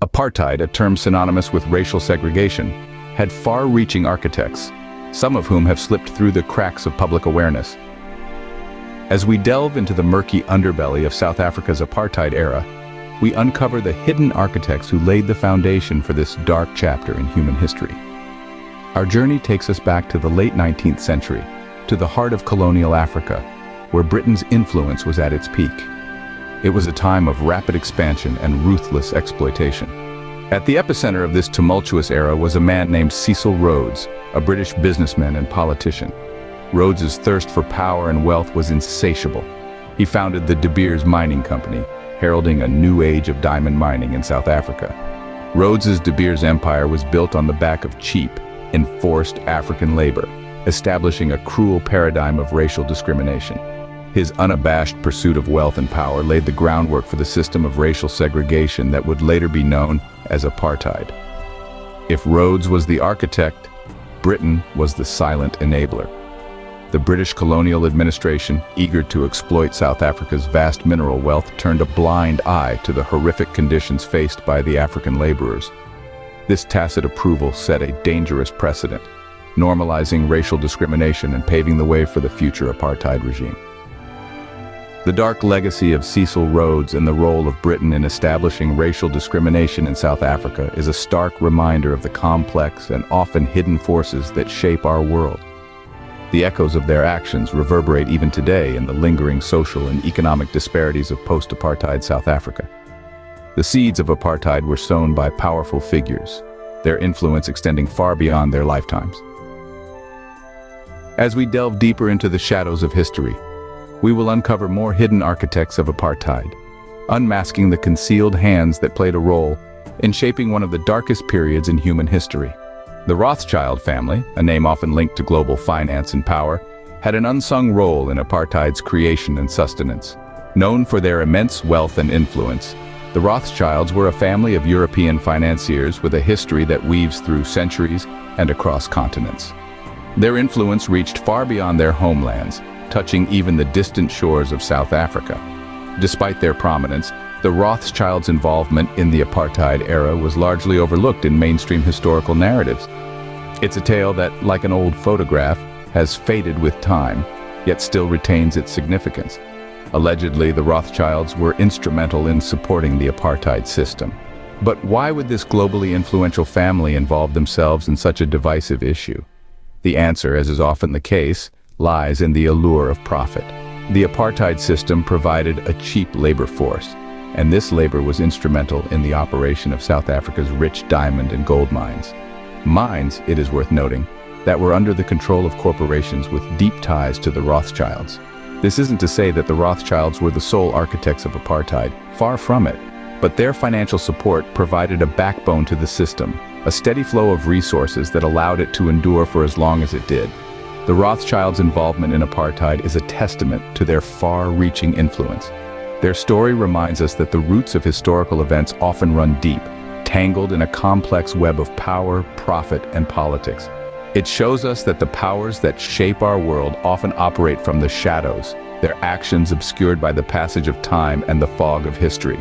Apartheid, a term synonymous with racial segregation, had far-reaching architects, some of whom have slipped through the cracks of public awareness. As we delve into the murky underbelly of South Africa's apartheid era, we uncover the hidden architects who laid the foundation for this dark chapter in human history. Our journey takes us back to the late 19th century, to the heart of colonial Africa, where Britain's influence was at its peak. It was a time of rapid expansion and ruthless exploitation. At the epicenter of this tumultuous era was a man named Cecil Rhodes, a British businessman and politician. Rhodes's thirst for power and wealth was insatiable. He founded the De Beers Mining Company, heralding a new age of diamond mining in South Africa. Rhodes's De Beers empire was built on the back of cheap, enforced African labor, establishing a cruel paradigm of racial discrimination. His unabashed pursuit of wealth and power laid the groundwork for the system of racial segregation that would later be known as apartheid. If Rhodes was the architect, Britain was the silent enabler. The British colonial administration, eager to exploit South Africa's vast mineral wealth, turned a blind eye to the horrific conditions faced by the African laborers. This tacit approval set a dangerous precedent, normalizing racial discrimination and paving the way for the future apartheid regime. The dark legacy of Cecil Rhodes and the role of Britain in establishing racial discrimination in South Africa is a stark reminder of the complex and often hidden forces that shape our world. The echoes of their actions reverberate even today in the lingering social and economic disparities of post-apartheid South Africa. The seeds of apartheid were sown by powerful figures, their influence extending far beyond their lifetimes. As we delve deeper into the shadows of history, we will uncover more hidden architects of apartheid, unmasking the concealed hands that played a role in shaping one of the darkest periods in human history. The Rothschild family, a name often linked to global finance and power, had an unsung role in apartheid's creation and sustenance. Known for their immense wealth and influence, the Rothschilds were a family of European financiers with a history that weaves through centuries and across continents. Their influence reached far beyond their homelands, touching even the distant shores of South Africa. Despite their prominence, the Rothschilds' involvement in the apartheid era was largely overlooked in mainstream historical narratives. It's a tale that, like an old photograph, has faded with time, yet still retains its significance. Allegedly, the Rothschilds were instrumental in supporting the apartheid system. But why would this globally influential family involve themselves in such a divisive issue? The answer, as is often the case, lies in the allure of profit. The apartheid system provided a cheap labor force, and this labor was instrumental in the operation of South Africa's rich diamond and gold mines. Mines, it is worth noting, that were under the control of corporations with deep ties to the Rothschilds. This isn't to say that the Rothschilds were the sole architects of apartheid, far from it, but their financial support provided a backbone to the system, a steady flow of resources that allowed it to endure for as long as it did. The Rothschilds' involvement in apartheid is a testament to their far-reaching influence. Their story reminds us that the roots of historical events often run deep, tangled in a complex web of power, profit, and politics. It shows us that the powers that shape our world often operate from the shadows, their actions obscured by the passage of time and the fog of history.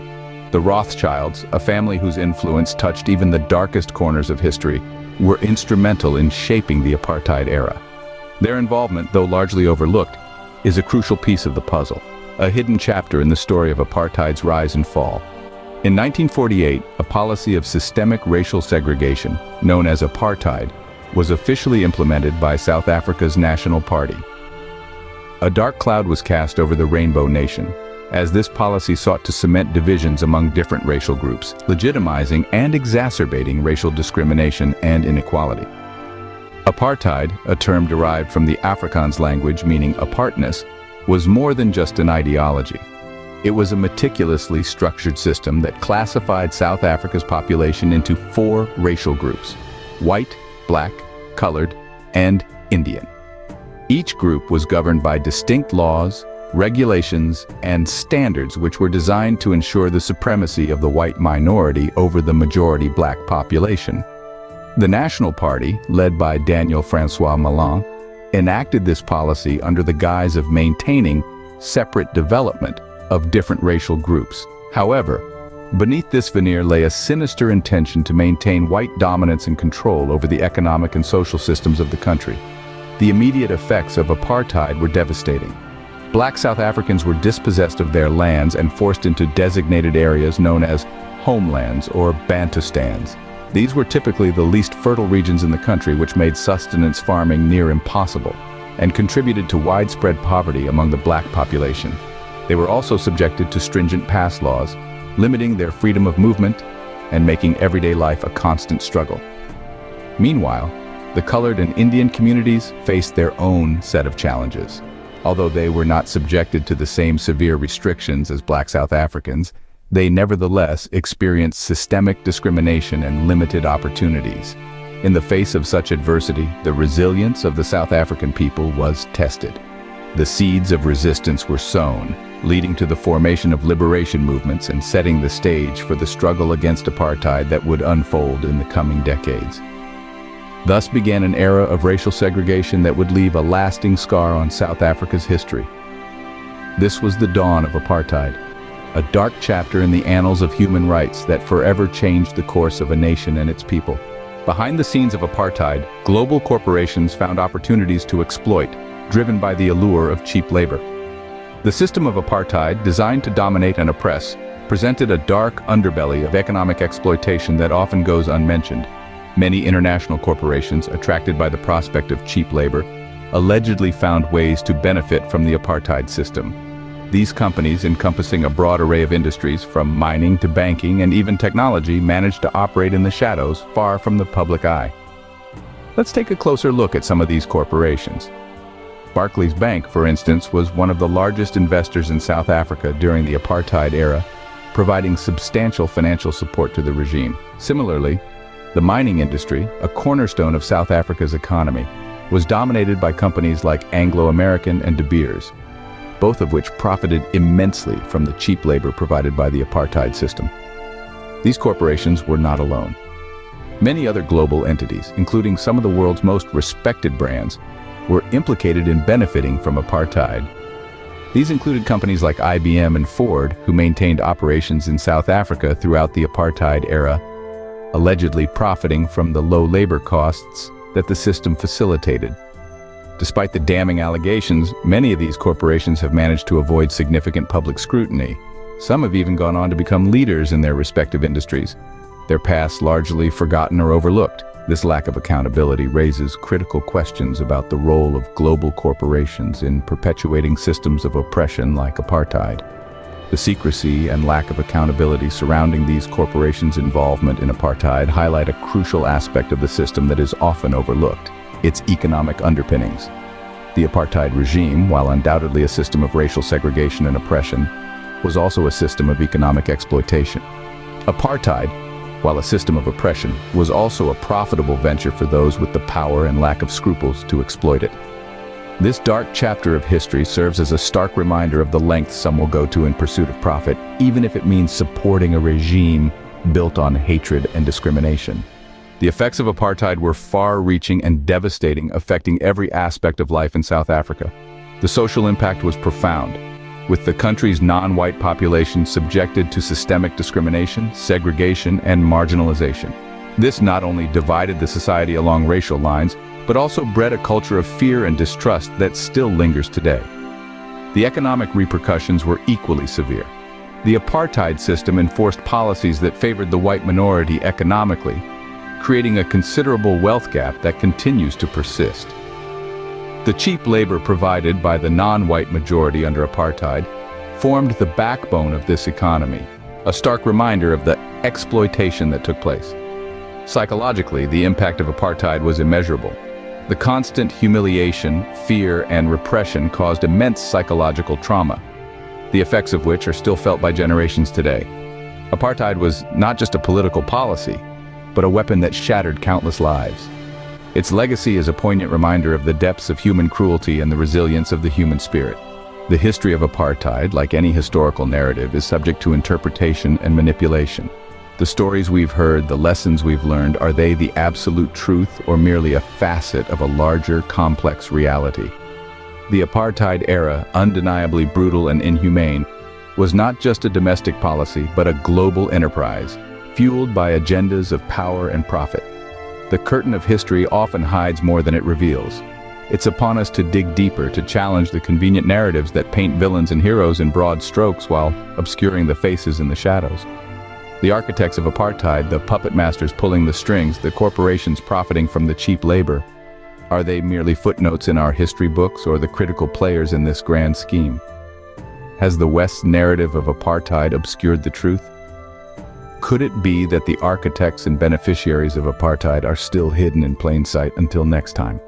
The Rothschilds, a family whose influence touched even the darkest corners of history, were instrumental in shaping the apartheid era. Their involvement, though largely overlooked, is a crucial piece of the puzzle, a hidden chapter in the story of apartheid's rise and fall. In 1948, a policy of systemic racial segregation, known as apartheid, was officially implemented by South Africa's National Party. A dark cloud was cast over the Rainbow Nation, as this policy sought to cement divisions among different racial groups, legitimizing and exacerbating racial discrimination and inequality. Apartheid, a term derived from the Afrikaans language meaning apartness, was more than just an ideology. It was a meticulously structured system that classified South Africa's population into 4 racial groups: white, black, colored, and Indian. Each group was governed by distinct laws, regulations, and standards which were designed to ensure the supremacy of the white minority over the majority black population. The National Party, led by Daniel Francois Malan, enacted this policy under the guise of maintaining separate development of different racial groups. However, Beneath this veneer lay a sinister intention to maintain white dominance and control over the economic and social systems of the country. The immediate effects of apartheid were devastating. Black South Africans were dispossessed of their lands and forced into designated areas known as homelands or Bantustans. These were typically the least fertile regions in the country, which made sustenance farming near impossible and contributed to widespread poverty among the black population. They were also subjected to stringent pass laws, limiting their freedom of movement and making everyday life a constant struggle. Meanwhile, the colored and Indian communities faced their own set of challenges. Although they were not subjected to the same severe restrictions as Black South Africans, they nevertheless experienced systemic discrimination and limited opportunities. In the face of such adversity, the resilience of the South African people was tested. The seeds of resistance were sown, leading to the formation of liberation movements and setting the stage for the struggle against apartheid that would unfold in the coming decades. Thus began an era of racial segregation that would leave a lasting scar on South Africa's history. This was the dawn of apartheid, a dark chapter in the annals of human rights that forever changed the course of a nation and its people. Behind the scenes of apartheid, global corporations found opportunities to exploit, driven by the allure of cheap labor. The system of apartheid, designed to dominate and oppress, presented a dark underbelly of economic exploitation that often goes unmentioned. Many international corporations, attracted by the prospect of cheap labor, allegedly found ways to benefit from the apartheid system. These companies, encompassing a broad array of industries from mining to banking and even technology, managed to operate in the shadows, far from the public eye. Let's take a closer look at some of these corporations. Barclays Bank, for instance, was one of the largest investors in South Africa during the apartheid era, providing substantial financial support to the regime. Similarly, the mining industry, a cornerstone of South Africa's economy, was dominated by companies like Anglo-American and De Beers, both of which profited immensely from the cheap labor provided by the apartheid system. These corporations were not alone. Many other global entities, including some of the world's most respected brands, were implicated in benefiting from apartheid. These included companies like IBM and Ford, who maintained operations in South Africa throughout the apartheid era, allegedly profiting from the low labor costs that the system facilitated. Despite the damning allegations, many of these corporations have managed to avoid significant public scrutiny. Some have even gone on to become leaders in their respective industries, their past largely forgotten or overlooked. This lack of accountability raises critical questions about the role of global corporations in perpetuating systems of oppression like apartheid. The secrecy and lack of accountability surrounding these corporations' involvement in apartheid highlight a crucial aspect of the system that is often overlooked: its economic underpinnings. The apartheid regime, while undoubtedly a system of racial segregation and oppression, was also a system of economic exploitation. Apartheid, while a system of oppression, was also a profitable venture for those with the power and lack of scruples to exploit it. This dark chapter of history serves as a stark reminder of the lengths some will go to in pursuit of profit, even if it means supporting a regime built on hatred and discrimination. The effects of apartheid were far-reaching and devastating, affecting every aspect of life in South Africa. The social impact was profound, with the country's non-white population subjected to systemic discrimination, segregation, and marginalization. This not only divided the society along racial lines, but also bred a culture of fear and distrust that still lingers today. The economic repercussions were equally severe. The apartheid system enforced policies that favored the white minority economically, creating a considerable wealth gap that continues to persist. The cheap labor provided by the non-white majority under apartheid formed the backbone of this economy, a stark reminder of the exploitation that took place. Psychologically, the impact of apartheid was immeasurable. The constant humiliation, fear, and repression caused immense psychological trauma, the effects of which are still felt by generations today. Apartheid was not just a political policy, but a weapon that shattered countless lives. Its legacy is a poignant reminder of the depths of human cruelty and the resilience of the human spirit. The history of apartheid, like any historical narrative, is subject to interpretation and manipulation. The stories we've heard, the lessons we've learned, are they the absolute truth or merely a facet of a larger, complex reality? The apartheid era, undeniably brutal and inhumane, was not just a domestic policy, but a global enterprise, fueled by agendas of power and profit. The curtain of history often hides more than it reveals. It's upon us to dig deeper, to challenge the convenient narratives that paint villains and heroes in broad strokes while obscuring the faces in the shadows. The architects of apartheid, the puppet masters pulling the strings, the corporations profiting from the cheap labor. Are they merely footnotes in our history books or the critical players in this grand scheme? Has the West's narrative of apartheid obscured the truth? Could it be that the architects and beneficiaries of apartheid are still hidden in plain sight? Until next time.